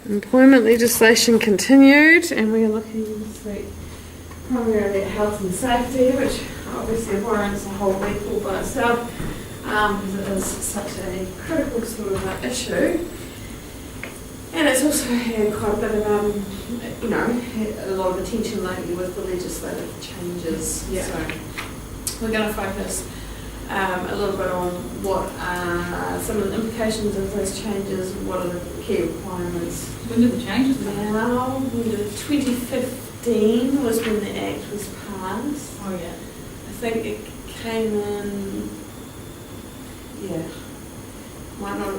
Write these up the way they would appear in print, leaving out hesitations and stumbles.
Employment legislation continued, and we are looking this week primarily at health and safety, which obviously warrants a whole week all by itself, because it is such a critical sort of issue. And it's also had quite a bit of, a lot of attention lately with the legislative changes. Yeah. So we're going to focus a little bit on what are some of the implications of those changes, what are the key requirements. When did the changes come? Now, 2015 was when the Act was passed. Oh yeah. I think it came in,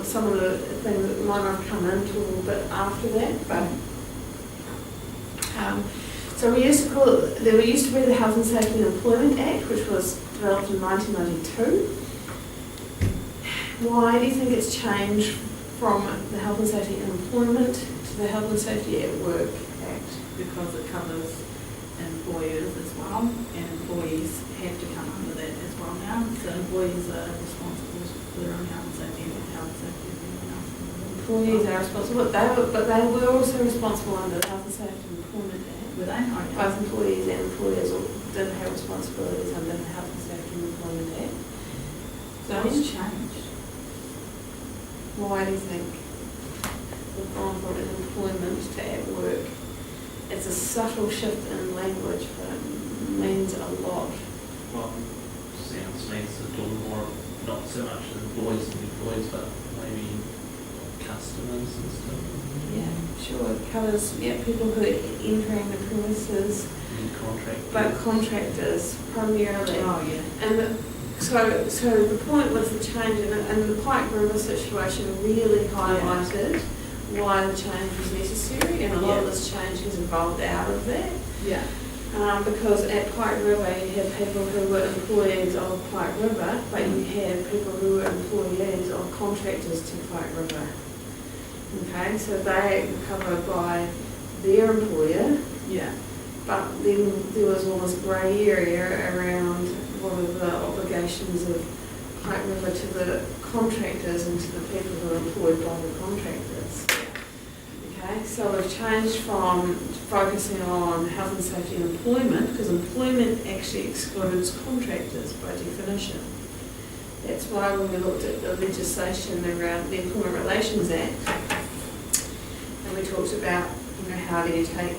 some of the things that might not have come into a little bit after that, but so we used to call it, there used to be the Health and Safety and Employment Act, which was developed in 1992. Why do you think it's changed from the Health and Safety and Employment to the Health and Safety at Work Act? Because it covers employers as well, and employees have to come under that as well now. So employees are responsible for their own health and safety and health and safety of everyone else. Employees are responsible, but they were also responsible under the Health and Safety and Employment Act. Were they? Both employees and employers didn't have responsibilities under the Health and Safety and Employment Act. So it's changed. Why do you think we've gone from employment to at work? It's a subtle shift in language, but it means a lot. Well, sounds makes it a little more, not so much employees and employees, but maybe customers and stuff. Yeah, sure. It covers people who are entering the premises, but contractors primarily. Oh yeah. And so the point with the change, and the Pike River situation really highlighted why the change was necessary, and a lot of this change has evolved out of that. Yeah. Because at Pike River you had people who were employees of Pike River, but you had people who were employees of contractors to Pike River. Okay, so they were covered by their employer. Yeah. But then there was all this grey area around what are the obligations of Pike River to the contractors and to the people who are employed by the contractors. Okay, so we've changed from focusing on health and safety and employment, because employment actually excludes contractors by definition. That's why when we looked at the legislation around the Employment Relations Act, and we talked about, how do you take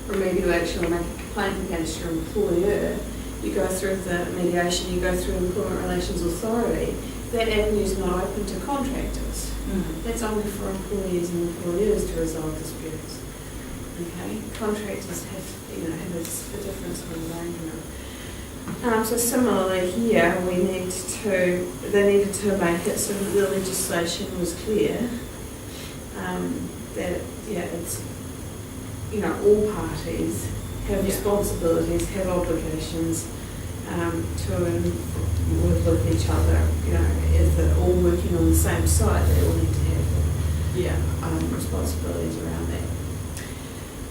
remedial action or make a complaint against your employer, you go through the mediation, you go through the Employment Relations Authority. That avenue is not open to contractors. Mm-hmm. That's only for employees and employers to resolve disputes. Okay, contractors have a different sort of arrangement. So similarly here, they needed to make it so that the legislation was clear that it's all parties have responsibilities, have obligations to work with each other. If they're all working on the same site, they all need to have responsibilities around that.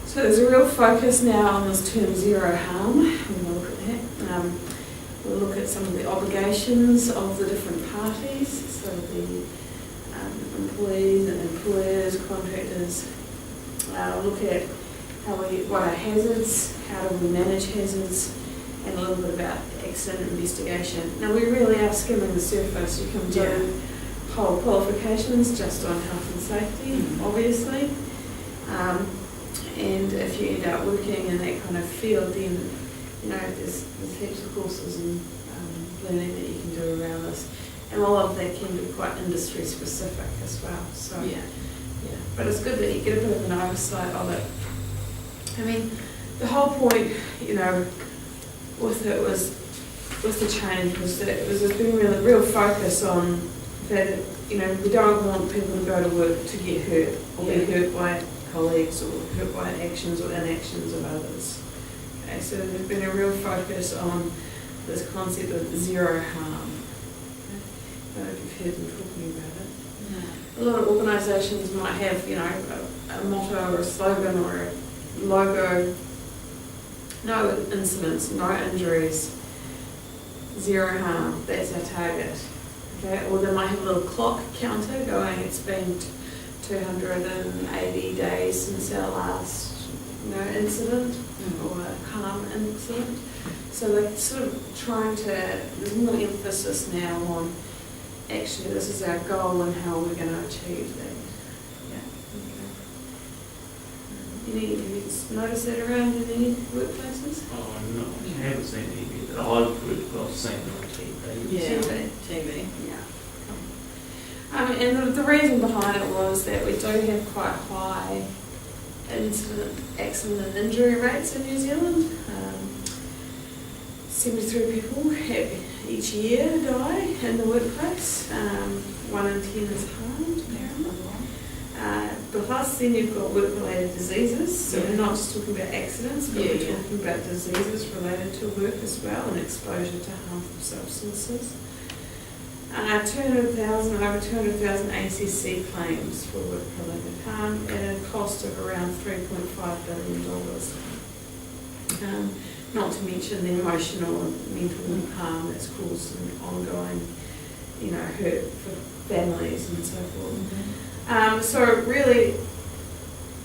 So there's a real focus now on this term zero harm. We'll look at that. We'll look at some of the obligations of the different parties, so the employees and employers, contractors. We'll look at what are hazards, how do we manage hazards, and a little bit about accident investigation. Now we really are skimming the surface. You can do whole qualifications just on health and safety, obviously. And if you end up working in that kind of field, then there's heaps of courses and learning that you can do around this, and all of that can be quite industry specific as well. So but it's good that you get a bit of an oversight of it. I mean, the whole point, with the change was that there's been real focus on that. We don't want people to go to work to get hurt or be hurt by colleagues or hurt by actions or inactions of others. Okay, so there's been a real focus on this concept of zero harm. I don't know if you've heard them talking about it. No. A lot of organisations might have, a motto or a slogan or a logo: no incidents, no injuries, zero harm. That's our target. Okay, or they might have a little clock counter going, it's been 280 days since our last incident or harm incident. So they're sort of trying to, there's more emphasis now on actually this is our goal and how we're going to achieve that. Yeah. Okay. Have you noticed that around in any workplaces? Oh, no, I haven't seen any yet. I've seen them on TV. Yeah, TV. Yeah. And the reason behind it was that we do have quite high accident and injury rates in New Zealand. 73 people each year die in the workplace. 1 in 10 is harmed, apparently. Plus, then you've got work-related diseases. So we're not just talking about accidents, but we're talking about diseases related to work as well and exposure to harmful substances. Over 200,000 ACC claims for work-related harm at a cost of around $3.5 billion. Not to mention the emotional and mental harm that's caused and ongoing, hurt for families and so forth. Mm-hmm. So really,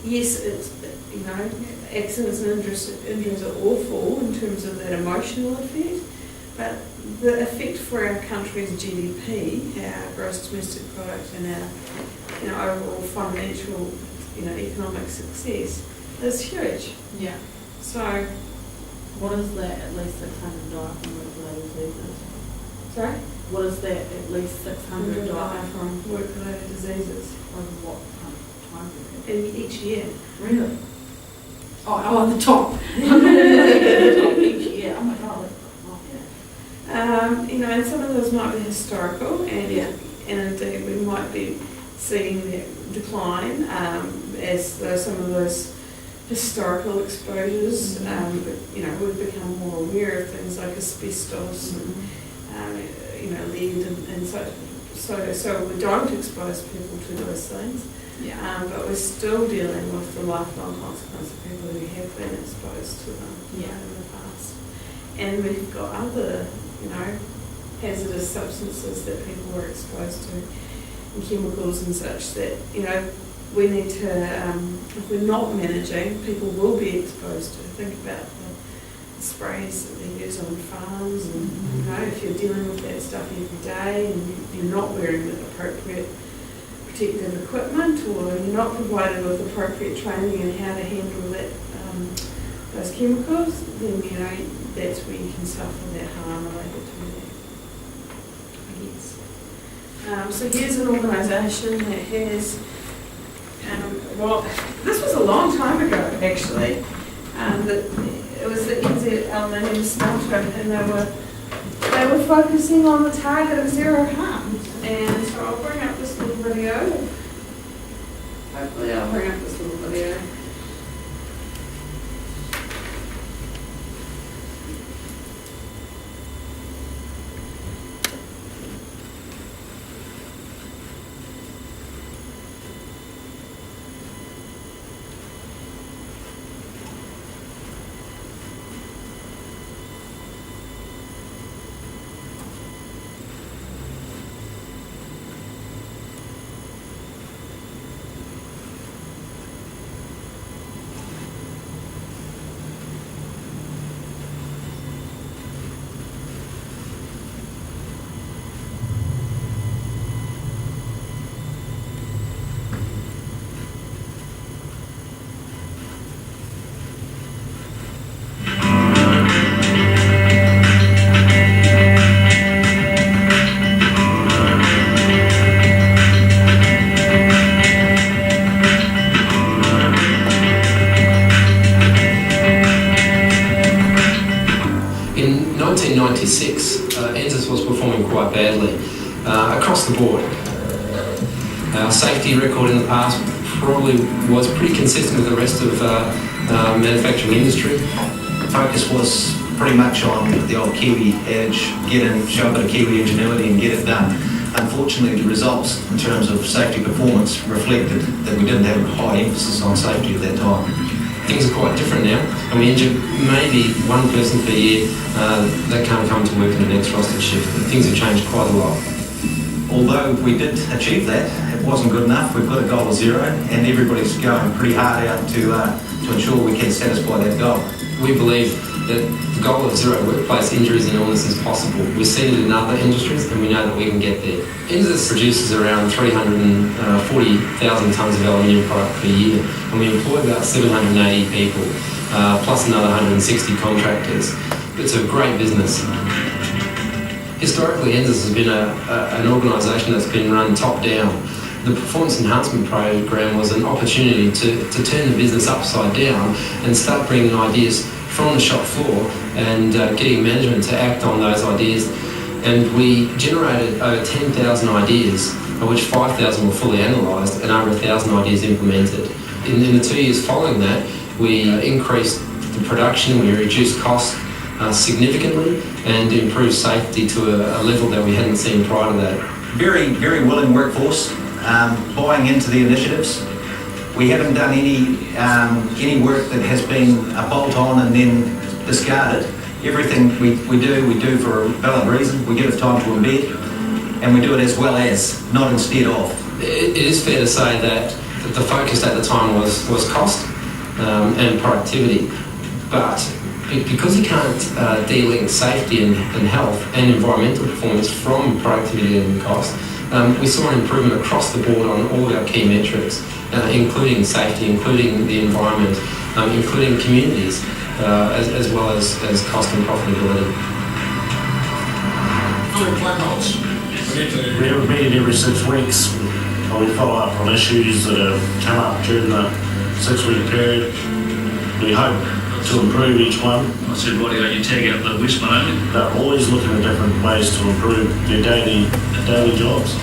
yes, it's, accidents and injuries are awful in terms of that emotional effect, but the effect for our country's GDP, our gross domestic product, and our overall financial, economic success is huge. Yeah. So, what is that at least 600 die from work-related diseases? sorry? What is that at least 600 die from work-related diseases over what time period? each year. Really? Oh, at the top. Each year. Oh my God. And some of those might be historical, and indeed we might be seeing that decline as some of those historical exposures. We've become more aware of things like asbestos and lead and such. So we don't expose people to those things. Yeah. But we're still dealing with the lifelong consequence of people who have been exposed to them in the past. And we've got other hazardous substances that people were exposed to, and chemicals and such that, we need to, if we're not managing, people will be exposed to. Think about the sprays that they use on farms, and, if you're dealing with that stuff every day and you're not wearing the appropriate protective equipment, or you're not provided with appropriate training in how to handle that, those chemicals, then, that's where you can suffer that harm related to that, I guess. So here's an organisation that has, this was a long time ago actually, it was the NZ Aluminium Smelter, and they were focusing on the target of zero harm. And so I'll bring up this little video. Hopefully I'll bring up this little video. In 1996, NZAS was performing quite badly across the board. Our safety record in the past probably was pretty consistent with the rest of manufacturing industry. Focus was pretty much on the old Kiwi edge, get in, show a bit of Kiwi ingenuity and get it done. Unfortunately, the results in terms of safety performance reflected that we didn't have a high emphasis on safety at that time. Things are quite different now, and we injure maybe one person per year that can't come to work in the next rostered shift. Things have changed quite a lot. Although we did achieve that, it wasn't good enough. We've got a goal of 0, and everybody's going pretty hard out to ensure we can satisfy that goal. We believe that the goal of 0 workplace injuries and illness is possible. We've seen it in other industries, and we know that we can get there. NZAS produces around 340,000 tonnes of aluminium product per year, and we employ about 780 people, plus another 160 contractors. It's a great business. Historically, NZAS has been an organisation that's been run top-down. The Performance Enhancement Program was an opportunity to turn the business upside down and start bringing ideas from the shop floor and getting management to act on those ideas. And we generated over 10,000 ideas, of which 5,000 were fully analysed and over 1,000 ideas implemented. In the 2 years following that, we increased the production, we reduced costs significantly and improved safety to a level that we hadn't seen prior to that. Very, very willing workforce, buying into the initiatives. We haven't done any work that has been a bolt-on and then discarded. Everything we do for a valid reason. We give it time to embed, and we do it as well as, not instead of. It is fair to say that the focus at the time was cost and productivity, but because you can't de-link safety and health and environmental performance from productivity and cost, we saw an improvement across the board on all of our key metrics, including safety, including the environment, including communities, as well as cost and profitability. We have a meeting every 6 weeks where we follow up on issues that have come up during the 6-week period. We hope to improve each one. I said, what do you tag out the Westman only? They're always looking at different ways to improve their daily jobs.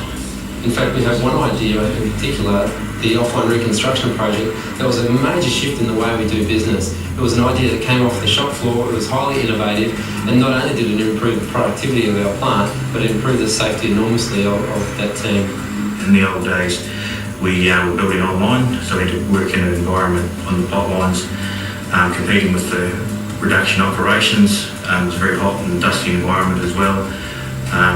In fact, we have one idea in particular, the offline reconstruction project, that was a major shift in the way we do business. It was an idea that came off the shop floor, it was highly innovative, and not only did it improve the productivity of our plant, but it improved the safety enormously of that team. In the old days, we were building online, so we had to work in an environment on the pipelines, competing with the reduction operations. It was a very hot and dusty environment as well.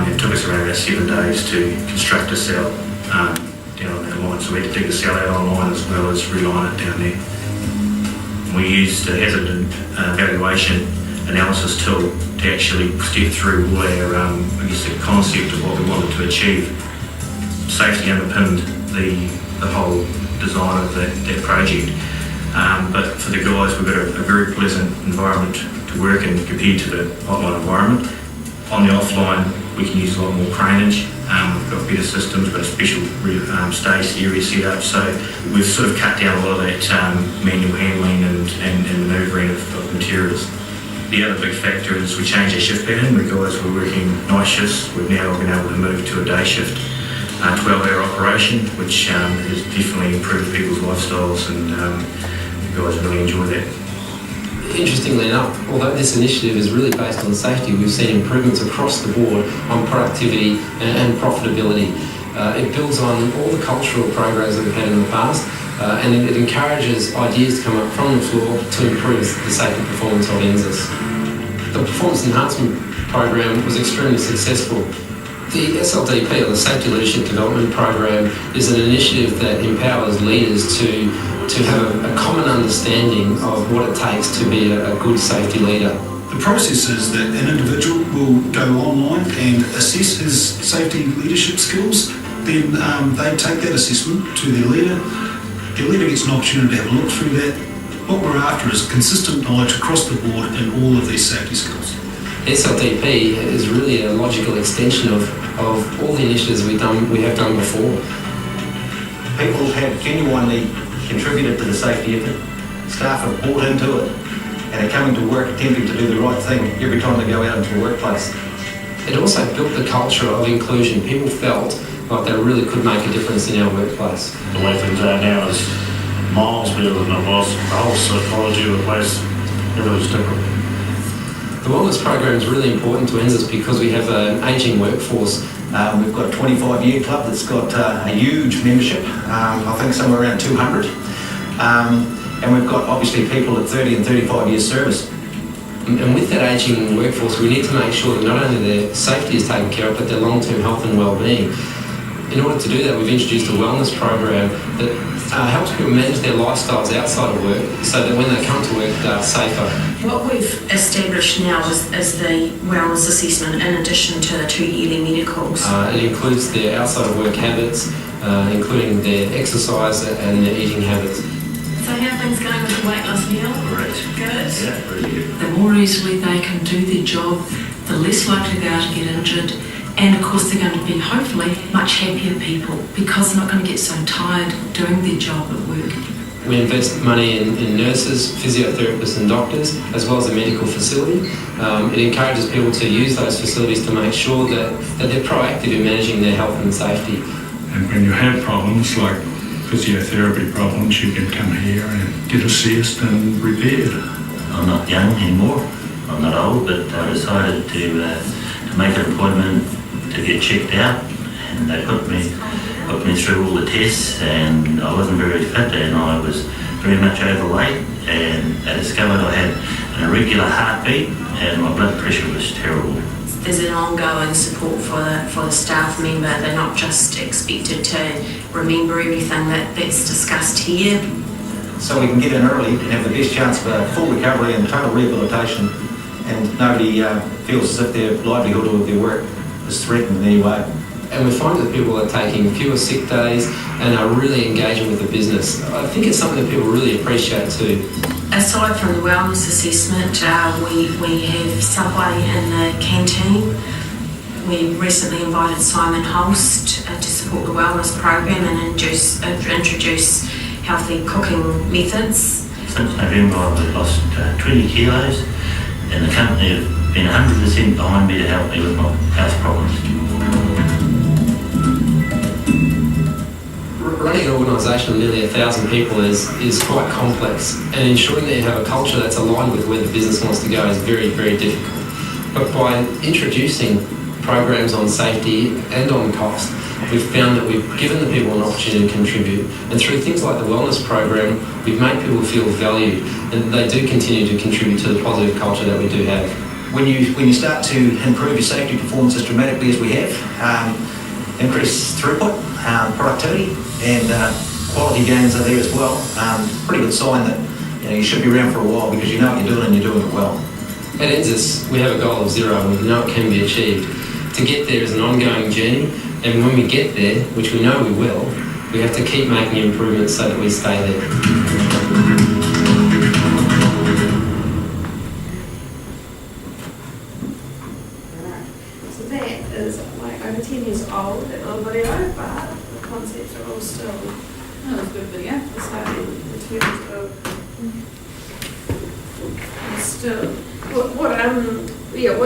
It took us around about 7 days to construct a cell down on that line, so we had to dig the cell out online as well as reline it down there. We used a hazard evaluation analysis tool to actually step through all our, the concept of what we wanted to achieve. Safety underpinned the whole design of that project. But for the guys, we've got a very pleasant environment to work in compared to the offline environment. On the offline, we can use a lot more craneage. We've got better systems, we've got a special stage area set up, so we've sort of cut down a lot of that manual handling and manoeuvring of materials. The other big factor is we changed our shift pattern. The guys were working night shifts. We've now been able to move to a day shift, 12-hour operation, which has definitely improved people's lifestyles, and the guys really enjoy that. Interestingly enough, although this initiative is really based on safety, we've seen improvements across the board on productivity and profitability. It builds on all the cultural programs that we've had in the past, and it encourages ideas to come up from the floor to improve the safety performance of NZAS. The Performance Enhancement Program was extremely successful. The SLDP, or the Safety Leadership Development Program, is an initiative that empowers leaders to have a common understanding of what it takes to be a good safety leader. The process is that an individual will go online and assess his safety leadership skills. Then they take that assessment to their leader. Their leader gets an opportunity to have a look through that. What we're after is consistent knowledge across the board in all of these safety skills. SLDP is really a logical extension of all the initiatives we have done before. People have genuinely contributed to the safety effort. Staff have bought into it and are coming to work attempting to do the right thing every time they go out into the workplace. It also built the culture of inclusion. People felt like they really could make a difference in our workplace. The way things are now is miles better than it was. The whole psychology of the place, everything's different. The wellness program is really important to NZAS because we have an ageing workforce. We've got a 25-year club that's got a huge membership, I think somewhere around 200. And we've got obviously people at 30 and 35 years service. And with that ageing workforce, we need to make sure that not only their safety is taken care of, but their long-term health and well-being. in order to do that, we've introduced a wellness program that helps people manage their lifestyles outside of work so that when they come to work, they're safer. What we've established now is the wellness assessment in addition to the 2 yearly medicals. It includes their outside of work habits, including their exercise and their eating habits. So how are things going with the weight loss, Neil? Great. Good? Yeah, really good. The more easily they can do their job, the less likely they are to get injured, and of course they're going to be hopefully much happier people because they're not going to get so tired doing their job at work. We invest money in nurses, physiotherapists and doctors, as well as a medical facility. It encourages people to use those facilities to make sure that they're proactive in managing their health and safety. And when you have problems like physiotherapy problems, you can come here and get assessed and repaired. I'm not young anymore, I'm not old, but I decided to make an appointment to get checked out, and they put me through all the tests, and I wasn't very fit and I was very much overweight, and they discovered I had an irregular heartbeat and my blood pressure was terrible. There's an ongoing support for the staff member. They're not just expected to remember everything that's discussed here. So we can get in early and have the best chance of a full recovery and total rehabilitation, and nobody feels as if their livelihood or their work is threatened in any way. And we find that people are taking fewer sick days and are really engaging with the business. I think it's something that people really appreciate too. Aside from the wellness assessment, we have Subway in the canteen. We recently invited Simon Holst to support the wellness program and introduce healthy cooking methods. Since November I've lost 20 kilos, and the company have been 100% behind me to help me with my health problems. Running an organisation of nearly 1,000 people is quite complex, and ensuring that you have a culture that's aligned with where the business wants to go is very, very difficult. But by introducing programs on safety and on cost, we've found that we've given the people an opportunity to contribute, and through things like the wellness program, we've made people feel valued, and they do continue to contribute to the positive culture that we do have. When you start to improve your safety performance as dramatically as we have, increase throughput, productivity, and quality gains are there as well. Pretty good sign that you should be around for a while because you know what you're doing and you're doing it well. At NZS, we have a goal of 0 and we know it can be achieved. To get there is an ongoing journey, and when we get there, which we know we will, we have to keep making improvements so that we stay there. So that is like over 10 years old, that little video, but the concepts are all still That was a good video. the same in terms of still. What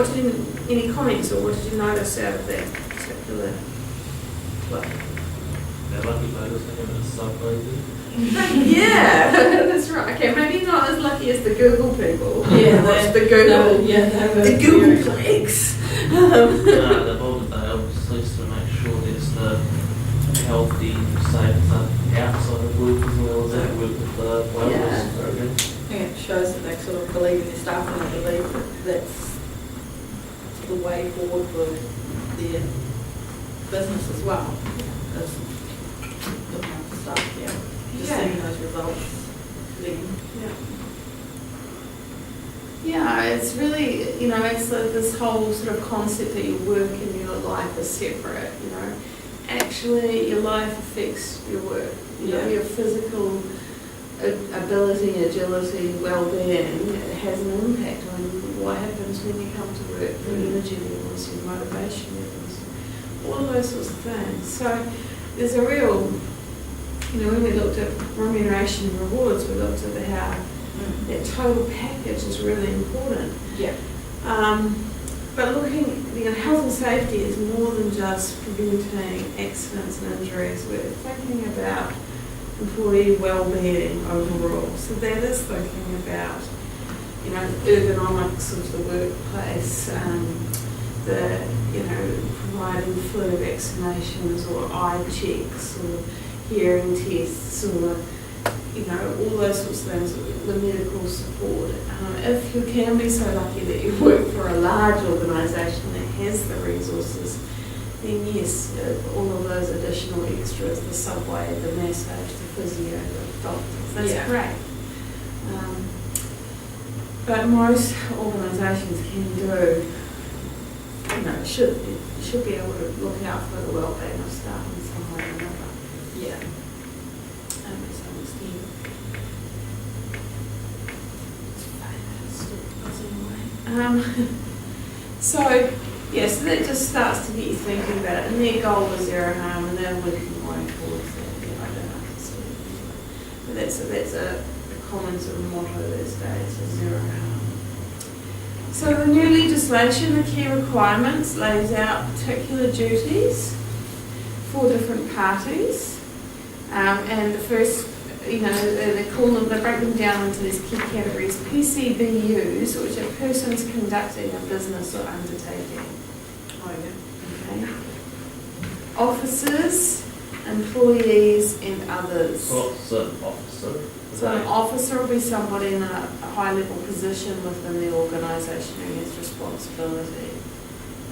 did you, any comments or what did you notice out of that particular clip? They're lucky photos for him in a subway. Yeah, that's right. Okay, maybe not as lucky as the Google people. Yeah, What's the Google? The Google Plex. The board they obviously to make sure there's the healthy, safe stuff outside of work as well as at work with the wellness program. I think it shows that they sort of believe in their staff and they believe that that's the way forward for their business as well. As looking after staff, just seeing those results then. Yeah, it's really, it's this whole sort of concept that your work and your life is separate, Actually, your life affects your work. Your physical ability, agility, well-being, it has an impact on what happens when you come to work, your energy levels, your motivation levels, all of those sorts of things. So there's a real, when we looked at remuneration and rewards, we looked at how that total package is really important. Yeah. But looking, health and safety is more than just preventing accidents and injuries. We're thinking about employee well-being overall. So that is thinking about, ergonomics of the workplace, providing flu vaccinations or eye checks or hearing tests or, all those sorts of things, the medical support. If you can be so lucky that you work for a large organisation that has the resources then yes, all of those additional extras, the subway, the massage, the physio, the doctors, that's Yeah. great. But most organisations can do, should be able to look out for the well-being of staff in some way or another. Yeah. To some extent. So that just starts to get you thinking about it. And their goal was zero harm, and they're working way towards that. I don't understand. But that's a common sort of motto these days, is zero harm. So the new legislation, the key requirements, lays out particular duties for different parties. And the first, they break them down into these key categories. PCBUs, which are persons conducting a business or undertaking. Okay. Officers, employees, and others. What's an officer? So an officer will be somebody in a high-level position within the organisation who has responsibility.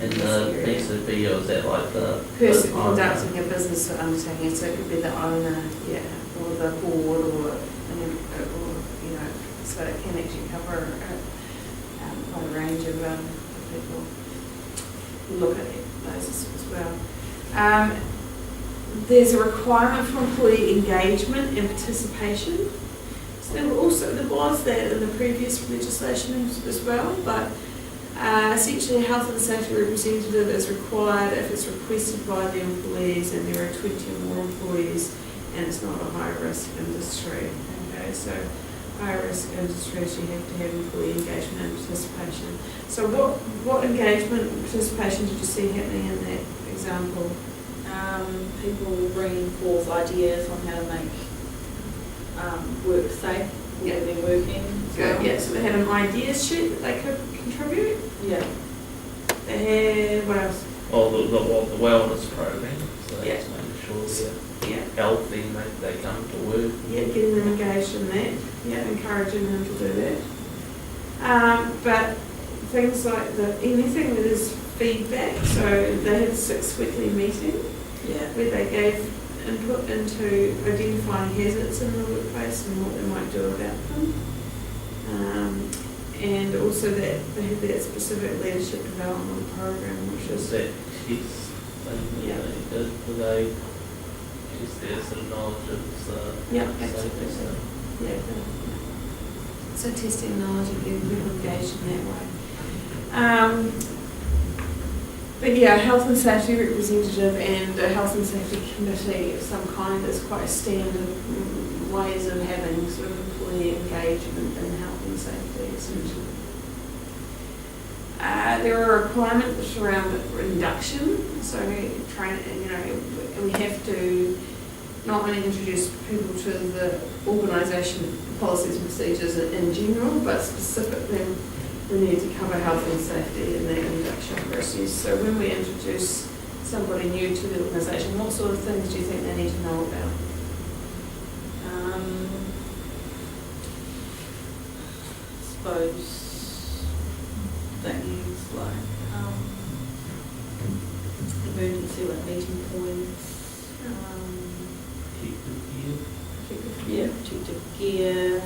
And the PCB, is that like the Person owner? conducting a business or undertaking, so it could be the owner, or the board, or so it can actually cover quite a range of people who look at those as well. There's a requirement for employee engagement and participation. So there was that in the previous legislation as well, but essentially a health and safety representative is required if it's requested by the employees and there are 20 or more employees and it's not a high-risk industry. Okay, so high-risk industries, you have to have employee engagement and participation. So what engagement and participation did you see happening in that example? People bringing forth ideas on how to make work safe where they're working. Good, so they had an ideas sheet that they could contribute. Yeah. They had, what else? The wellness program, so Yeah. just making sure they're Yeah. healthy and they come to work. Yeah, getting them engaged in that. Yeah, encouraging them to do that. But things like anything that is feedback, so they had 6 weekly meetings where they gave input into identifying hazards in the workplace and what they might do about them. And also that they had that specific leadership development program, which is that test thing that they did, do they test their sort of knowledge of absolutely. safety? Yeah, good. So testing knowledge and getting people engaged in that way. But health and safety representative and a health and safety committee of some kind is quite standard ways of having sort of employee engagement in health and safety, essentially. There are requirements around induction, so we have to not only introduce people to the organisation policies and procedures in general, but specifically we need to cover health and safety in that induction process. So when we introduce somebody new to the organisation, what sort of things do you think they need to know about? I suppose things like emergency meeting points, protective gear,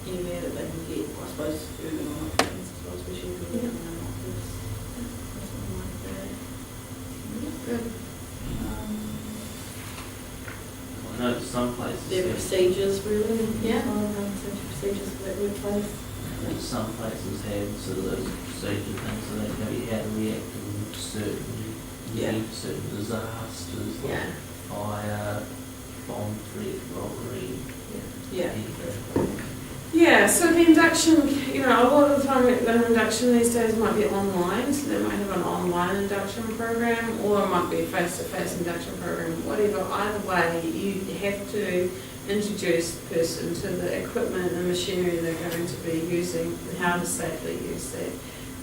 anywhere that they can get, I suppose, ergonomic things as well, especially if we're in an office, or something like that. Good. I know some places Their procedures, really. Yeah. Procedures for that workplace. I think some places have sort of those procedure things so they know how to react to certain disasters like fire, bomb threat, robbery. Yeah, so the induction, a lot of the time the induction these days might be online, so they might have an online induction program, or it might be a face-to-face induction program, whatever. Either way, you have to introduce the person to the equipment and machinery they're going to be using, and how to safely use that,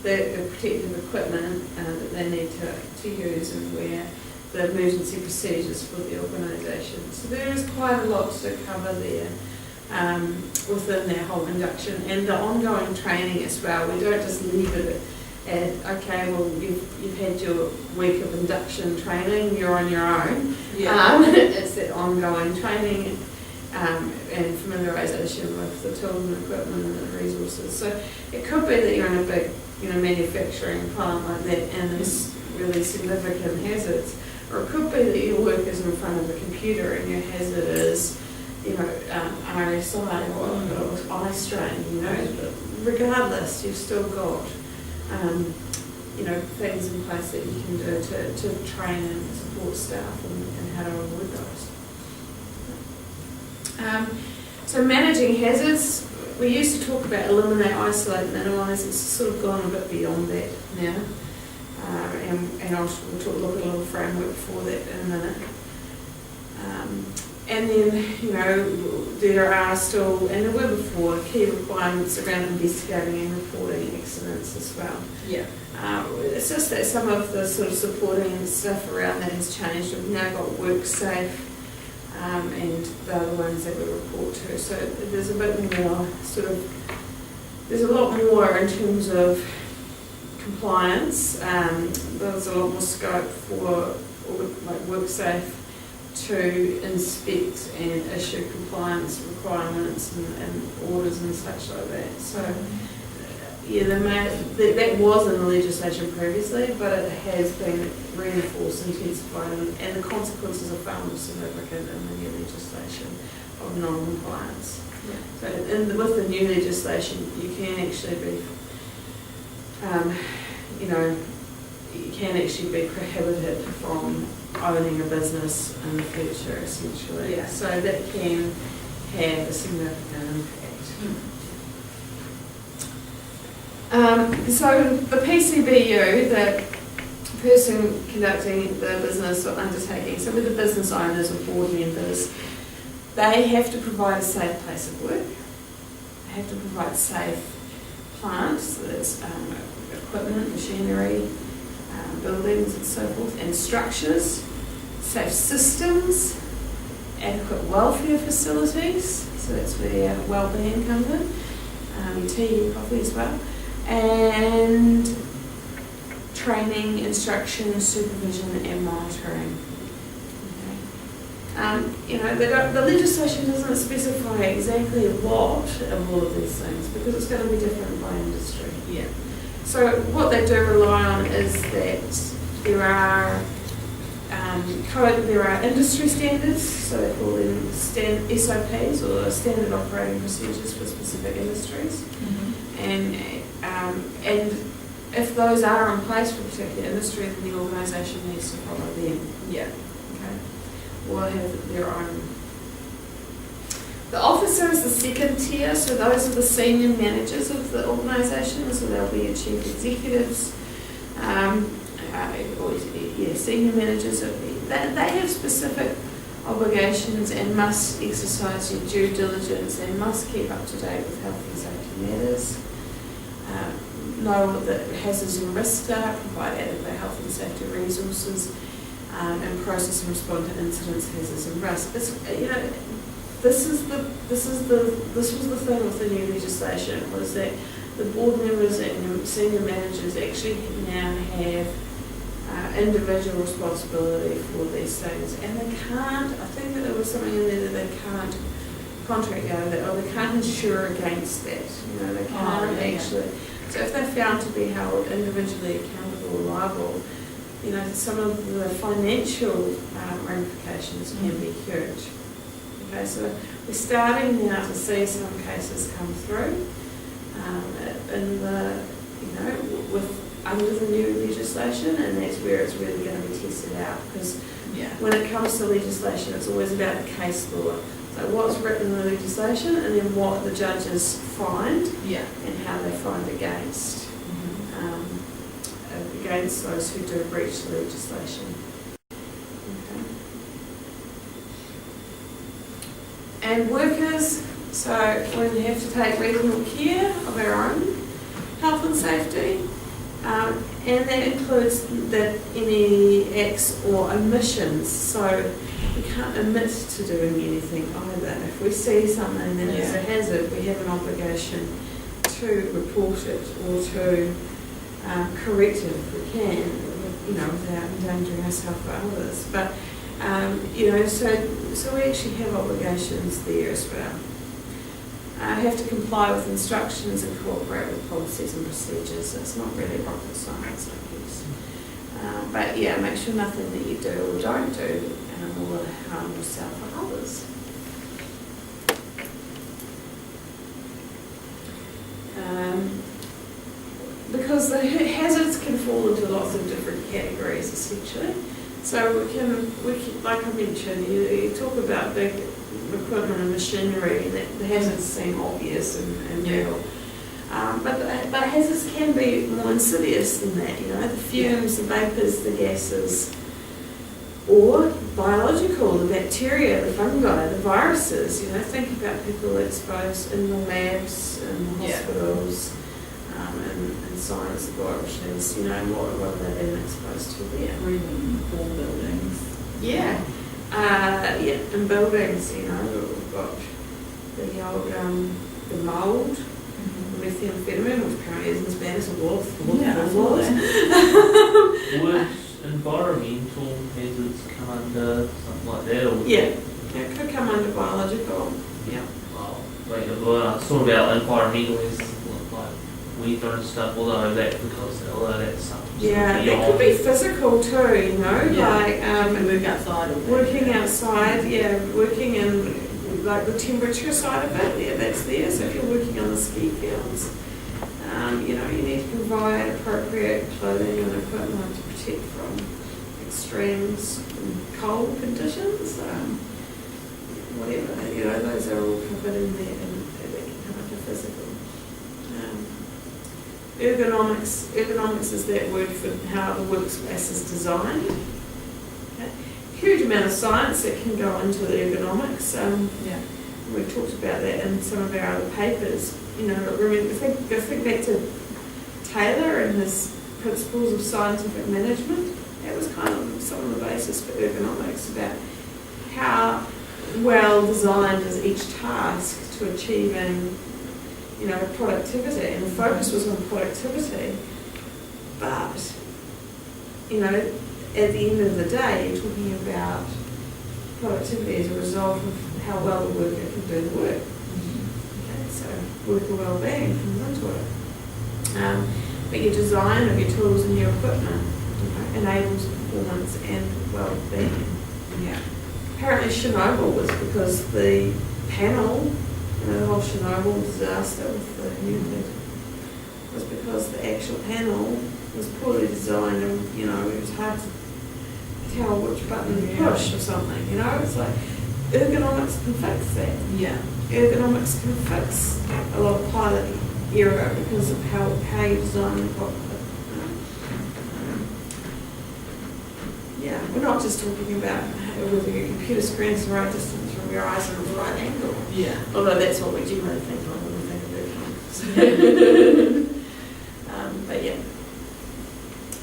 the protective equipment that they need to use, and where the emergency procedures for the organisation. So there is quite a lot to cover there. Within their whole induction and the ongoing training as well. We don't just leave it And okay, well you've had your week of induction training, you're on your own. It's that ongoing training and familiarisation with the tools and equipment and the resources. So it could be that you're in a big, manufacturing plant like that and there's really significant hazards. Or it could be that your work is in front of a computer and your hazard is, RSI or eye strain, But regardless, you've still got, things in place that you can do to train and support staff and how to avoid those. So managing hazards, we used to talk about eliminate, isolate, minimise. It's sort of gone a bit beyond that now. And we'll look at a little framework for that in a minute. And then, there are still, and there were before, key requirements around investigating and reporting accidents as well. Yeah. It's just that some of the sort of supporting stuff around that has changed. We've now got WorkSafe, and the other ones that we report to. So there's a bit more there's a lot more in terms of compliance. There's a lot more scope for WorkSafe to inspect and issue compliance requirements and orders and such like that. So that was in the legislation previously, but it has been reinforced, intensified, and the consequences are far more significant in the new legislation of non-compliance. Yeah. So with the new legislation, you can actually be you can actually be prohibited from owning a business in the future, essentially. Yeah. So that can have a significant impact. So the PCBU, the person conducting the business or undertaking, so with the business owners or board members, they have to provide a safe place of work. They have to provide safe plants, so that's equipment, machinery, buildings and so forth, and structures, safe systems, adequate welfare facilities, so that's where wellbeing comes in, tea and coffee as well, and training, instruction, supervision and monitoring. The legislation doesn't specify exactly what of all of these things because it's going to be different by industry. Yeah. So what they do rely on is that there are industry standards, so they call them SOPs or standard operating procedures for specific industries, and if those are in place for a particular industry, then the organisation needs to follow them. Yeah. Okay. Or have their own. The officer is the second tier, so those are the senior managers of the organisation, so they'll be your chief executives, senior managers. They have specific obligations and must exercise your due diligence and must keep up to date with health and safety matters, know what the hazards and risks are, provide adequate health and safety resources, and process and respond to incidents, hazards and risks. This was the thing with the new legislation, was that the board members and senior managers actually now have individual responsibility for these things, and they can't, I think that there was something in there that they can't contract out of that, or they can't insure against that, they can't actually. So if they're found to be held individually accountable or liable, some of the financial ramifications can be huge. Okay, so we're starting now to see some cases come through under the new legislation, and that's where it's really going to be tested out, because when it comes to legislation, it's always about the case law. So what's written in the legislation, and then what the judges find, and how they find against those who do breach the legislation. And workers, so we have to take reasonable care of our own health and safety, and that includes any acts or omissions. So we can't omit to doing anything either. If we see something that is a hazard, we have an obligation to report it or to correct it if we can, without endangering ourselves or others. But, so we actually have obligations there as well. Have to comply with instructions and cooperate with policies and procedures. It's not really rocket science, I guess. But yeah, make sure nothing that you do or don't do will harm yourself or others. Because the hazards can fall into lots of different categories, essentially. So we can like I mentioned, you talk about big equipment and machinery, and the hazards seem obvious and real. But hazards can be more insidious than that, the fumes, the vapours, the gases, or biological, the bacteria, the fungi, the viruses. Think about people exposed in the labs, in the hospitals, and science laboratories, what are they being exposed to there? Breathing poor buildings. Yeah. In buildings, we've got the old, the mould, methamphetamine, which apparently isn't as bad as it was. Would environmental hazards come under something like that? Or It could come under biological. Yeah. Well, I thought about environmental hazards like weather and stuff, although that's something. Yeah, it could be physical too, like work outside. Working outside, working in like the temperature side of it, that's there. So if you're working on the ski fields, you need to provide appropriate clothing and equipment to protect from extremes and cold conditions, whatever, those are all covered in there and they can come under physical. Ergonomics is that word for how the workspace is designed. Okay. Huge amount of science that can go into the ergonomics. We've talked about that in some of our other papers. Think back to Taylor and his principles of scientific management. That was kind of some of the basis for ergonomics, about how well designed is each task to achieving productivity, and the focus was on productivity. But, at the end of the day, you're talking about productivity as a result of how well the worker can do the work. Okay, so worker well-being comes into it. But your design of your tools and your equipment enables performance and well-being. Yeah. Apparently Chernobyl was because the panel, the whole Chernobyl disaster with the nuclear, was because the actual panel was poorly designed and, it was hard to tell which button to push or something, it's like ergonomics can fix that. Yeah. Ergonomics can fix a lot of pilot error because of how you design the cockpit. We're not just talking about whether your computer screen's the right distance from your eyes and at the right angle. Yeah. Although that's what we generally think of when we think of ergonomics. But yeah.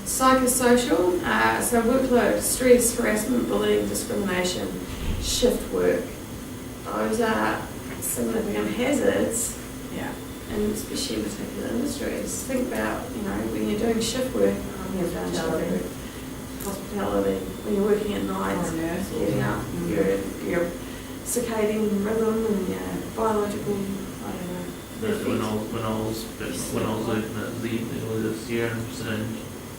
Psychosocial, so workload, stress, harassment, bullying, discrimination, shift work. Those are significant hazards. Yeah. And especially in particular industries. Think about, when you're doing shift work, you've done shift work, hospitality, when you're working at night, getting up, your circadian rhythm and your biological, When I was working at Z earlier this year, in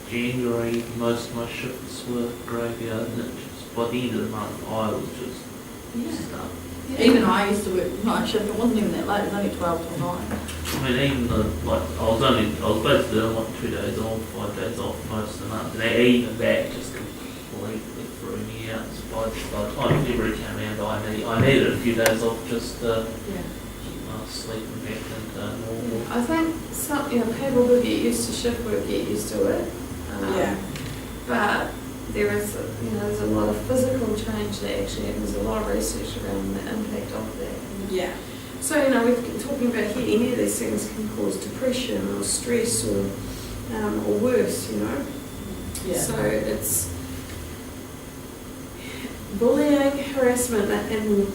January, most of my shifts were graveyard, and by the end of the month, I was just stuck. Yeah. Even I used to work night shift. It wasn't even that late. It was only 12 till 9. I mean, even I was basically doing 2 days on, 5 days off most of the month, and even that just completely threw me out. So by the time February came around, I needed a few days off just to keep my sleeping back into normal. I think people who get used to shift work get used to it. But there is, there's a lot of physical change that actually happens. There's a lot of research around the impact of that. Yeah. So, we're talking about here, any of these things can cause depression or stress or worse, Yeah. So it's bullying, harassment, and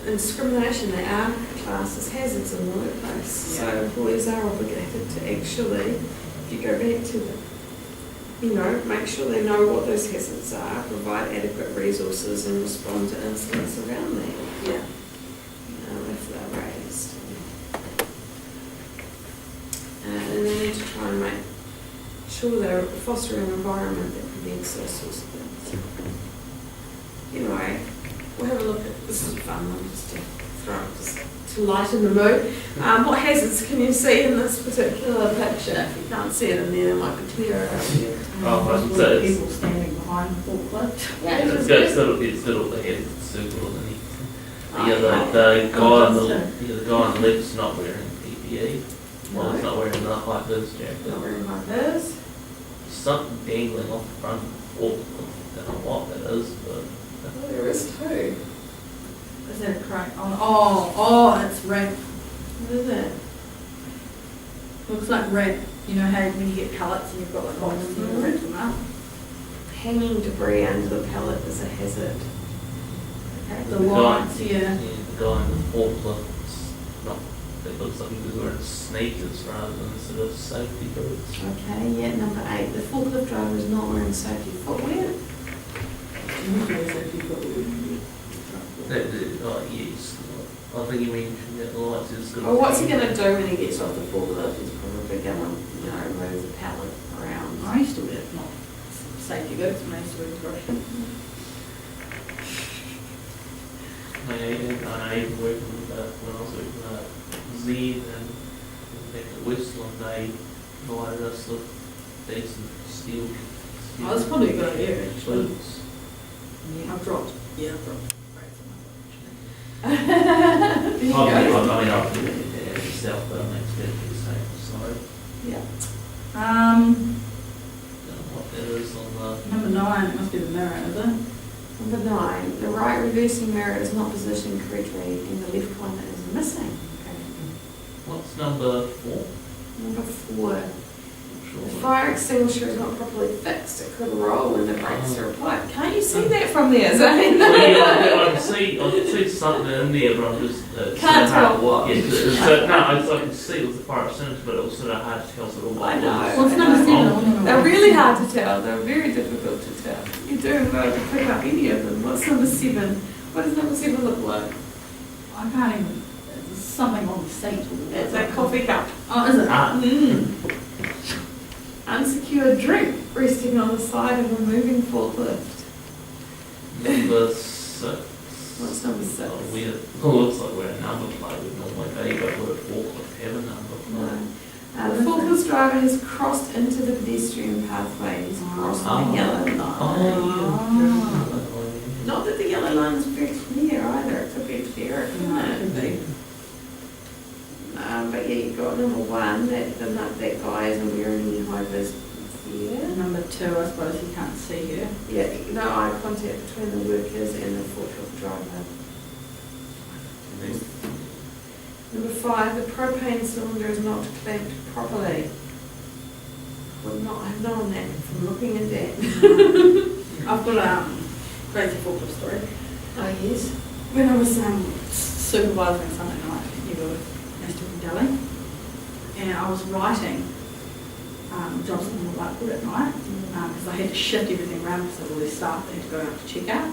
discrimination. They are classed as hazards in the workplace. Yeah. So employees are obligated to actually you go back to them, you know, make sure they know what those hazards are, provide adequate resources and respond to incidents around that. Yeah. If they're raised. And they need to try and make sure they're fostering an environment that prevents those sorts of things. Anyway, we'll have a look at, this is fun one just to throw up, just to lighten the mood. What hazards can you see in this particular picture? If you can't see it in there, it might be clearer out here. People standing behind the forklift. Yeah, It's got all the head circle underneath. The guy on the left's not wearing PPE. Well, he's not wearing the high vis jacket. Not very high vis. Something dangling off the front of the forklift. Don't know what that is, but Oh, there is too. Is that a crane? Oh, it's ramp. What is it? Looks like ramp. You know how when you get pallets and you've got like boxes and you ramp them up? Hanging debris under the pallet is a hazard. Okay. The lights, yeah. The guy in the forklift's not. It looks like he was wearing sneakers rather than sort of safety boots. Okay, yeah, number 8. The forklift driver is not wearing safety footwear. Yes. I think he mentioned that the lights is good. Well, what's he going to do when he gets off the forklift? He's probably going to, you know, move the pallet around. I used to wear not safety boots when I used to wear brushing. I even working with, when I was working at Z and back at Westland, they provided us with decent steel. Oh, that's probably a good idea, actually. Boots. Yeah, I've dropped. There you I mean, I'll do it myself, but I'm expecting the same, so. Yeah. Don't know what that is on the. Number 9, it must be the mirror, is it? Number 9. The right reversing mirror is not positioned correctly and the left one is missing. Okay. What's number 4? Number 4. Sure. The fire extinguisher is not properly fixed. It could roll when the brakes are applied. Can't you see that from there, Zane? I can see something in there, but I'm just Can't tell what. Yeah, I can see it was the fire extinguisher, but it was sort of hard to tell. Sort of what I know. What's number 7? They're really hard to tell. They're very difficult to tell. You don't know to pick up any of them. What's number 7? What does number 7 look like? I can't even. There's something on the seat. It's a coffee cup. Oh, is it? Mm. Unsecured drink resting on the side of a moving forklift. Number 6. What's number 6? Oh, weird. It looks like we're a number plate would normally be, but we're a forklift have a number plate. No. The forklift driver has crossed into the pedestrian pathway. He's crossed the yellow line. Not that the yellow line is very clear either. It could be clearer, couldn't it? Could be. But yeah, you've got number 1, that guy isn't wearing any high vis here. Number 2, I suppose you can't see here. Yeah, no eye contact between the workers and the forklift driver. Number 5, the propane cylinder is not clamped properly. Would not have known that from looking at that. I've got a crazy forklift story. Oh yes. When I was supervising Sunday night, you were in Delhi, and I was writing jobs on the whiteboard at night because I had to shift everything around because all these staff that had to go out to check out.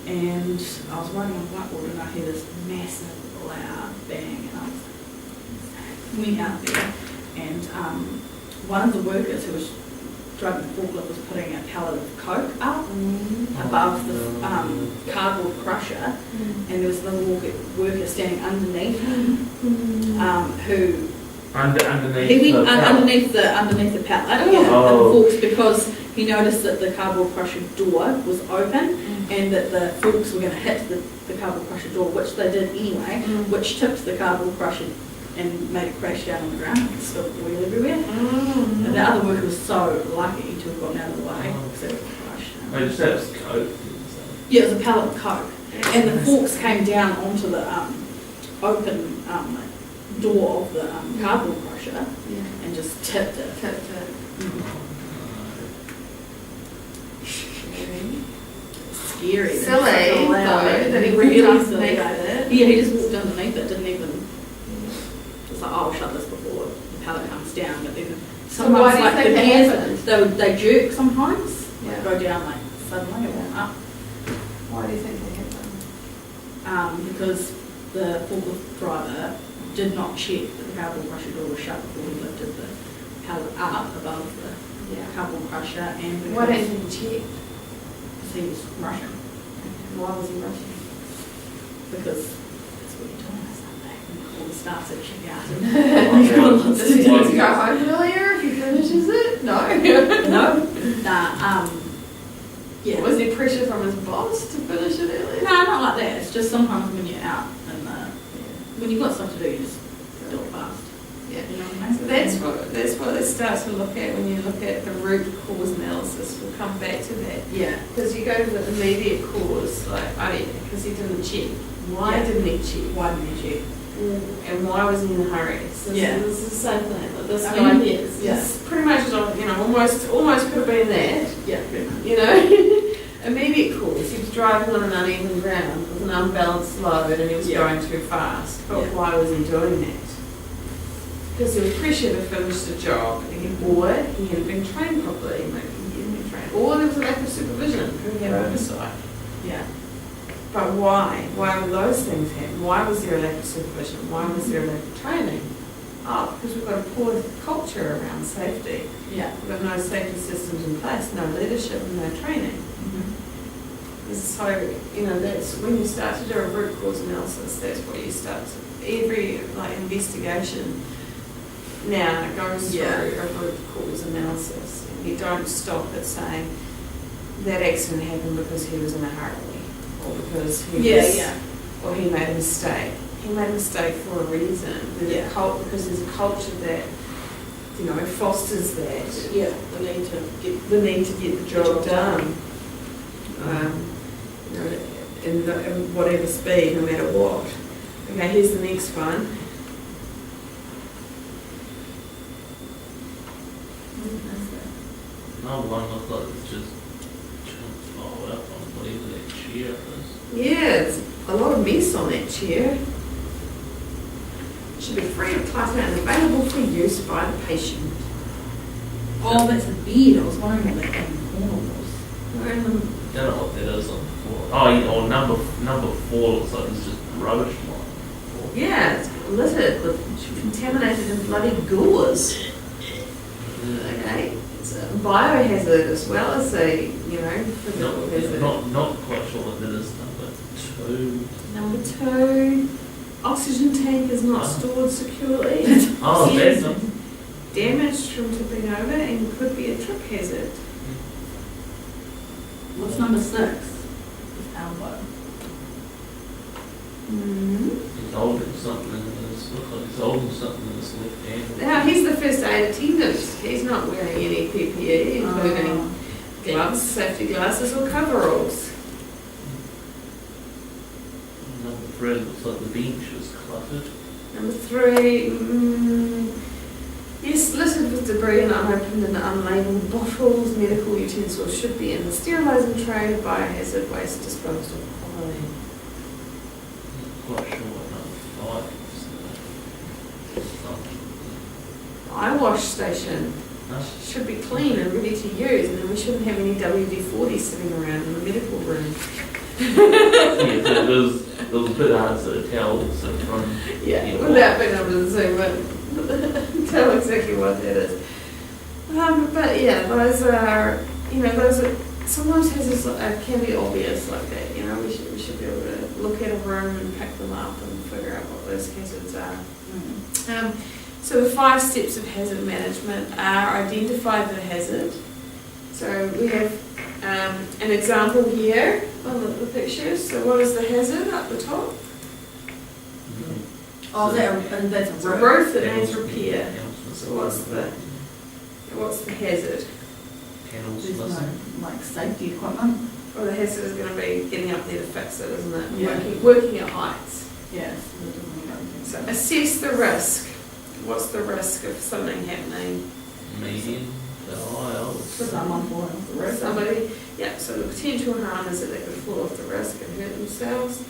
And I was writing on the whiteboard and I heard this massive loud bang, and I was went out there, and one of the workers who was driving the forklift was putting a pallet of coke up above the cardboard crusher, and there was another worker standing underneath who underneath the pallet, the forks, because he noticed that the cardboard crusher door was open and that the forks were going to hit the cardboard crusher door, which they did anyway, which tipped the cardboard crusher and made it crash down on the ground and spilled oil everywhere. And the other worker was so lucky to have gotten out of the way because it would crush. I just said it was coke. Yeah, it was a pallet of coke, and the forks came down onto the open door of the cardboard crusher and just tipped it. Scary. Silly, though, that he really walked silly. underneath it. Yeah, he just walked underneath it, didn't even. It's like, oh, I'll shut this before the pallet comes down, but then So why do you like think the that gears, happened? they jerk sometimes, Yeah. go down like suddenly or up. Why do you think that happened? Because the forklift driver did not check that the cardboard crusher door was shut before he lifted the pallet up above the Yeah. cardboard crusher, and Why because didn't he check? he was rushing. Why was he rushing? Because that's what you're doing, isn't it? All the staff's at checkout. Does he need to go home earlier if he finishes it? No. No? Yeah. Was there pressure from his boss to finish it earlier? No, not like that. It's just sometimes when you're out and when you've got stuff to do, you just do it fast. Yeah. You know what I mean? So that's what they start to look at when you look at the root cause analysis. We'll come back to that. Yeah. Because you go to the immediate cause, like, oh yeah, because he didn't check. Why Yeah. didn't he check? Why didn't you check? And why was he in a hurry? So Yeah. this is the same thing. Like this I guy mean, here. yeah. It's pretty much, you know, almost could have been that. Yeah. You know, immediate cause. He was driving on an uneven ground with an unbalanced load and he was Yeah. going too fast. But Yeah. why was he doing that? Because there was pressure to finish the job, or he hadn't been trained properly, maybe he hadn't been trained, or there was a lack of supervision, who had oversight. Yeah. But why? Why would those things happen? Why was there a lack of supervision? Why was there a lack of training? Oh, because we've got a poor culture around safety. Yeah. We've got no safety systems in place, no leadership and no training. So, you know, that's when you start to do a root cause analysis, that's what you start to, every like investigation now goes through a root cause analysis. And you don't stop at saying that accident happened because he was in a hurry or because he or he made a mistake. He made a mistake for a reason. There's a because there's a culture that, you know, fosters that. Yeah. The need to get the job done. You know, in whatever speed, no matter what. Okay, here's the next one. No one looks like it's just fall up on whatever that chair is. Yeah, it's a lot of mess on that chair. Should be free of clutter and available for use by the patient. Oh, that's a bed. I was wondering what that corner was. We're in the Don't know what that is on the floor. Oh, yeah, or number 4 looks like it's just rubbish on. Yeah, it's littered with contaminated and bloody gauze. Okay, it's a biohazard as well as a, you know, physical hazard. Not quite sure what that is, number 2. Number 2, oxygen tank is not stored securely. Oh, Yes. that's them. Damaged from tipping over and could be a trip hazard. What's number 6? It's elbow. He's holding something in his, looks like he's holding something in his left hand. Now, he's the first aid attendant. He's not wearing any PPE, including gloves, safety glasses or coveralls. Number 3 looks like the bench is cluttered. Number 3, yes, littered with debris and unopened and unlabeled bottles. Medical utensils should be in the sterilising tray. Biohazard waste disposed of properly. Not quite sure what number 5 is. Eye wash station should be clean and ready to use, and then we shouldn't have any WD-40 sitting around in the medical room. Yeah, so it was a bit hard to sort of tell sort of from Without being able to zoom in, tell exactly what that is. But yeah, those are, you know, those are, sometimes hazards can be obvious like that, you know, we should be able to look at a room and pick them up and figure out what those hazards are. So the 5 steps of hazard management are identify the hazard. So we have an example here on the pictures. So what is the hazard up the top? Oh, that's It's a roof that needs repair. So what's the hazard? Panels There's missing. no, like, safety equipment. Well, the hazard is going to be getting up there to fix it, isn't it? Yeah. Working at heights. Yes. So assess the risk. What's the risk of something happening? Medium to high, I would say. Someone falling off the roof. Somebody, yeah, so the potential harm is that they could fall off the risk and hurt themselves.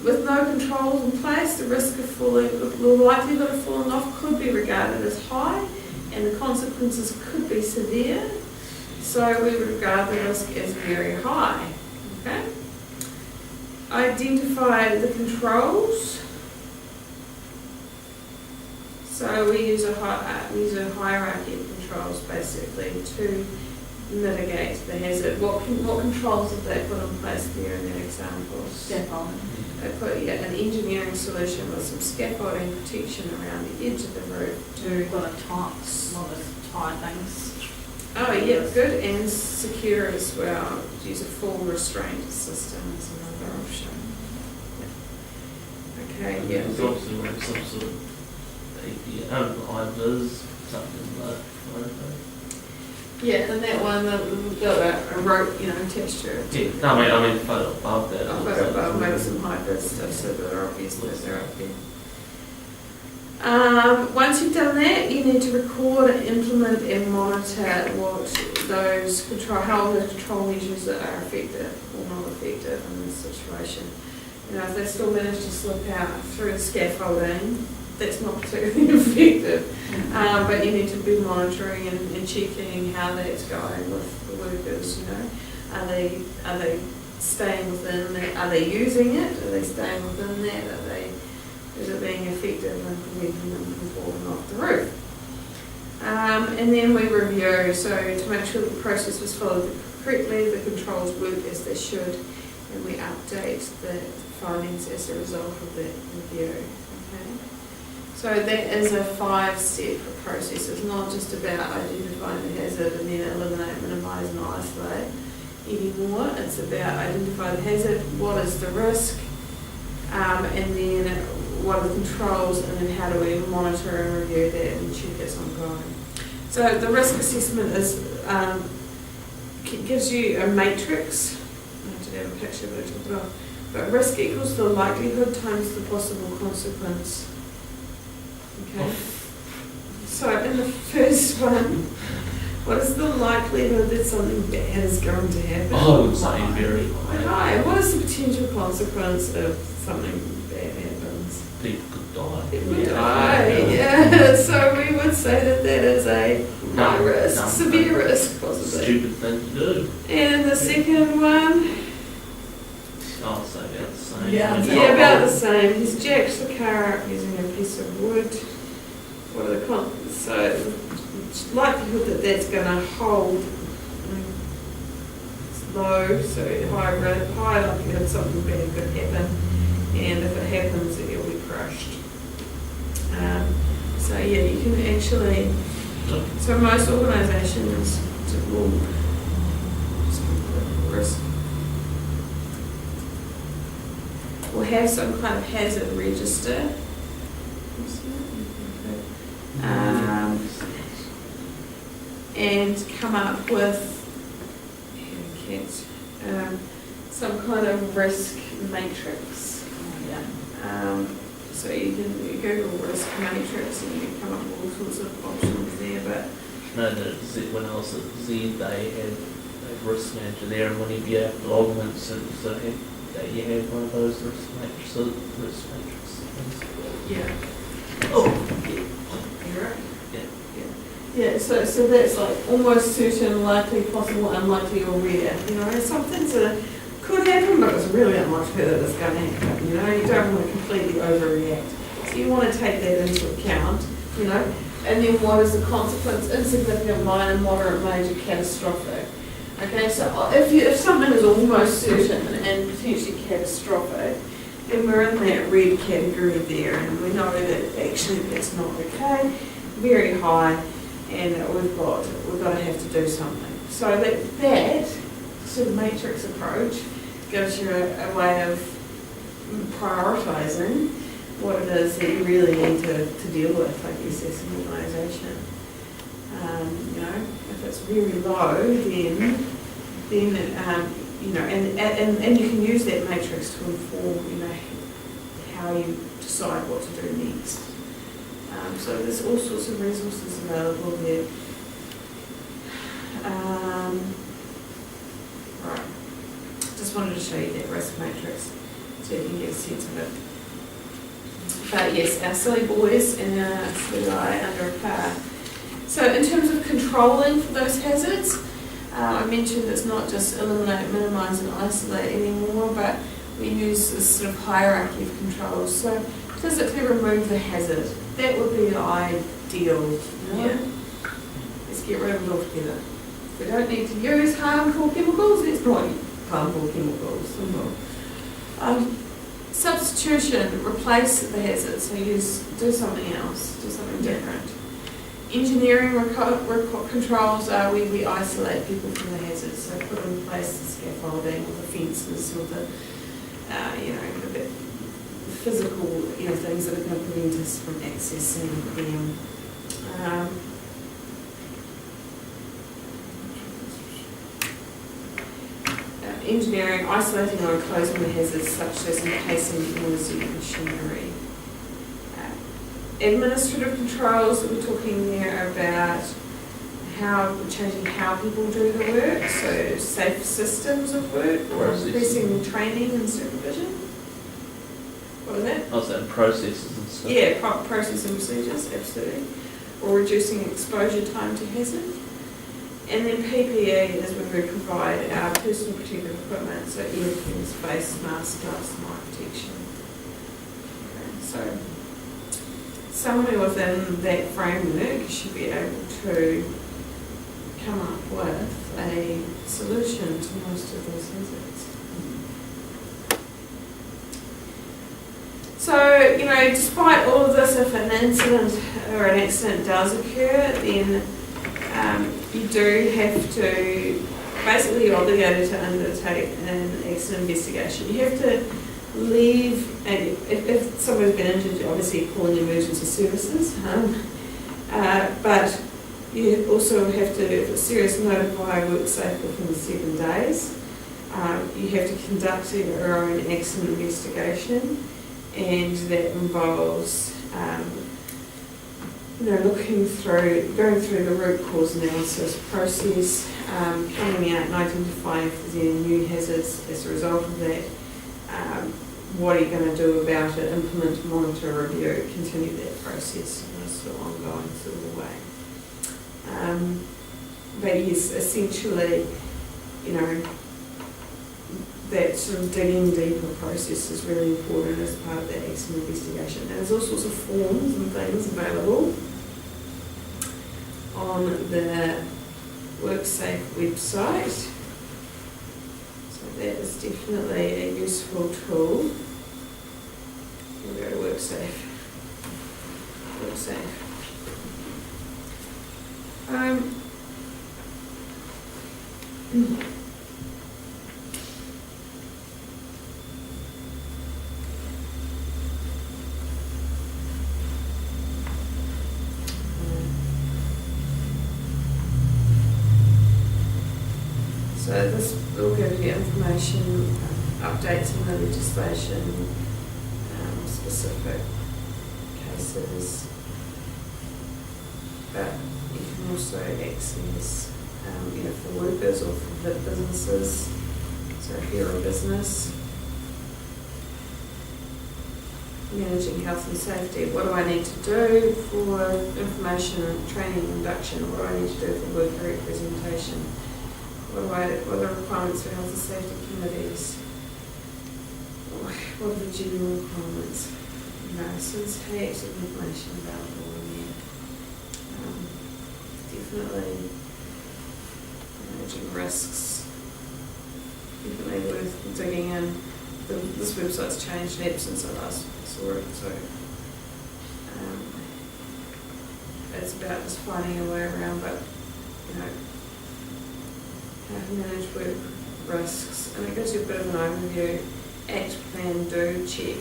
With no controls in place, the likelihood of falling off could be regarded as high, and the consequences could be severe. So we would regard the risk as very high. Okay? Identify the controls. So we use a hierarchy of controls basically to mitigate the hazard. What controls have they put in place there in their examples? Scaffolding. They put an engineering solution with some scaffolding protection around the edge of the roof. We've got a tie things. Oh yeah, good, and secure as well. Use a full restraint system as another option. Okay, yeah. There's also some sort of IVs, something like that. Yeah, and that one, we've got a rope, attached to it. Yeah, no, I mean, photo above that. Photo above, maybe some hybrid stuff so that they're obvious that they're up there. Once you've done that, you need to record, implement and monitor how the control measures are effective or not effective in this situation. If they still manage to slip out through the scaffolding, that's not particularly effective. But you need to be monitoring and checking how that's going with the workers, Are they staying within that? Are they using it? Are they staying within that? Is it being effective in preventing them from falling off the roof? And then we review, so to make sure the process was followed correctly, the controls work as they should, and we update the findings as a result of that review. Okay? So that is a 5-step process. It's not just about identifying the hazard and then eliminate, minimise and isolate anymore. It's about identify the hazard, what is the risk, and then what are the controls, and then how do we monitor and review that and check it's ongoing. So the risk assessment gives you a matrix. I have to have a picture of it, but risk equals the likelihood times the possible consequence. Okay. So in the first one, what is the likelihood that something bad is going to happen? I would say very high. What is the potential consequence if something bad happens? People could die. People could die, yeah. So we would say that is a high risk, severe risk, possibly. Stupid thing to do. And the second one? I'll say about the same. Yeah, about the same. He's jacked the car up using a piece of wood. What are the so likelihood that that's going to hold it's low, so high likelihood something bad could happen, and if it happens, it will be crushed. So yeah, you can actually. So most organisations will risk. Will have some kind of hazard register. And come up with some kind of risk matrix. So you can Google risk matrix and you can come up with all sorts of options there. But when I was at Z, they had a risk manager there, and whenever you have augments, so you have one of those risk matrices. Yeah. Oh, you're right. Yeah, so that's like almost certain, likely, possible, unlikely, or rare. Some things that could happen, but it's really unlikely that it's going to happen. You don't want to completely overreact. So you want to take that into account, and then what is the consequence? Insignificant, minor, moderate, major, catastrophic. Okay, so if something is almost certain and potentially catastrophic, then we're in that red category there, and we know that actually that's not okay, very high. And we've got to have to do something. So that sort of matrix approach gives you a way of prioritising what it is that you really need to deal with, I guess, as an organisation. If it's really low, then and you can use that matrix to inform, how you decide what to do next. So there's all sorts of resources available there. Right. Just wanted to show you that risk matrix. so you can get a sense of it. But yes, our silly boys and our silly eye under a car. So in terms of controlling for those hazards, I mentioned it's not just eliminate, minimise and isolate anymore, but we use this sort of hierarchy of controls. So physically remove the hazard. That would be ideal, you know? Yeah. Let's get rid of it altogether. If we don't need to use harmful chemicals, let's not use harmful chemicals. Simple. Substitution, replace the hazard, so do something else, do something different. Engineering controls are where we isolate people from the hazards, so put in place the scaffolding or the fences or the, the bit physical, things that are going to prevent us from accessing them. Engineering, isolating or enclosing the hazards such as encasing noisy machinery. Administrative controls, we're talking there about changing how people do the work, so safe systems of work or increasing training and supervision. What was that? I was saying processes and stuff. Yeah, process and procedures, absolutely. Or reducing exposure time to hazard. And then PPE is when we provide our personal protective equipment, so earphones, face masks, gloves, and eye protection. Okay, so somewhere within that framework should be able to come up with a solution to most of those hazards. So, despite all of this, if an incident or an accident does occur, then you do have to, basically you're obligated to undertake an accident investigation. You have to leave, and if someone's been injured, you obviously call in emergency services, but you also have to, if it's serious, notify WorkSafe within 7 days. You have to conduct your own accident investigation, and that involves going through the root cause analysis process, coming out and identifying if there's any new hazards as a result of that. What are you going to do about it? Implement, monitor, review, continue that process in a sort of ongoing sort of way. But yes, essentially, that sort of digging deeper process is really important as part of that accident investigation. And there's all sorts of forms and things available on the WorkSafe website. So that is definitely a useful tool. We'll go to WorkSafe. So this will give you information, updates on the legislation, specific cases, but you can also access, for workers or for businesses. So if you're a business, managing health and safety, what do I need to do for information, training, induction? What do I need to do for worker representation? What are the requirements for health and safety committees? What are the general requirements? So there's heaps of information available in there. Definitely managing risks. Definitely worth digging in. This website's changed heaps since I last saw it, so it's about just finding a way around, but how to manage work risks, and it gives you a bit of an overview. Act, plan, do, check.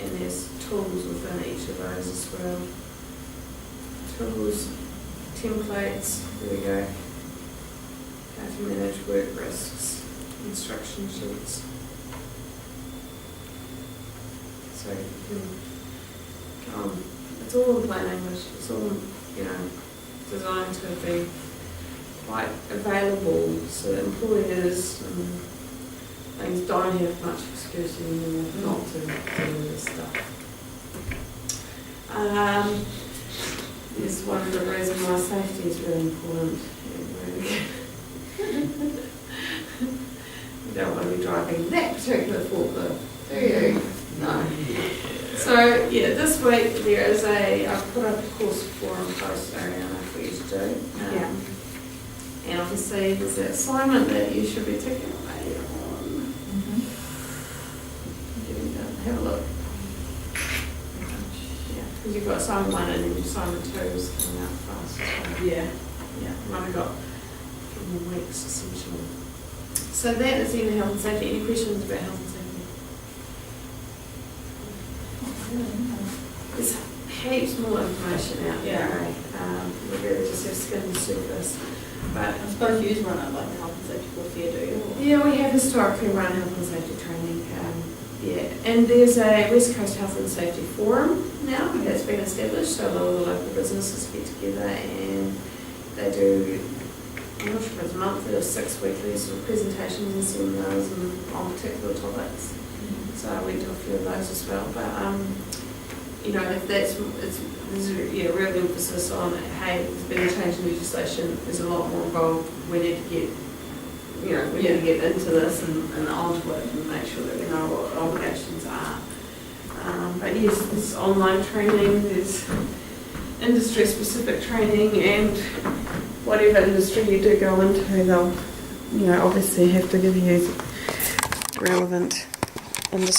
And there's tools within each of those as well. Tools, templates, there we go. How to manage work risks, instruction sheets. So you can, it's all in plain English, it's all, designed to be quite available, so that employers and things don't have much excuse anymore not to do this stuff. Is one of the reasons why safety is really important. You don't want to be driving that particular forklift, do you? No. So yeah, this week there is I've put up a course forum post around for you to do. And obviously there's that assignment that you should be taking away on. Have a look. Because you've got assignment 1 and then assignment 2 is coming out fast as well. Yeah, I've only got a few more weeks essentially. So that is in health and safety. Any questions about health and safety? There's heaps more information out there. We really just have skimmed the surface. But I suppose you run it like the health and safety course here, do you? Yeah, we have historically run health and safety training. And there's a West Coast Health and Safety Forum now that's been established, so a lot of the local businesses get together and they do, I'm not sure if it's monthly or 6 weekly sort of presentations and seminars on particular topics. So we do a few of those as well. But there's real emphasis on, hey, there's been a change in legislation, there's a lot more involved, we need to get get into this and onto it and make sure that we know what obligations are. But yes, there's online training, there's industry-specific training, and whatever industry you do go into, they'll, obviously have to give you relevant industry.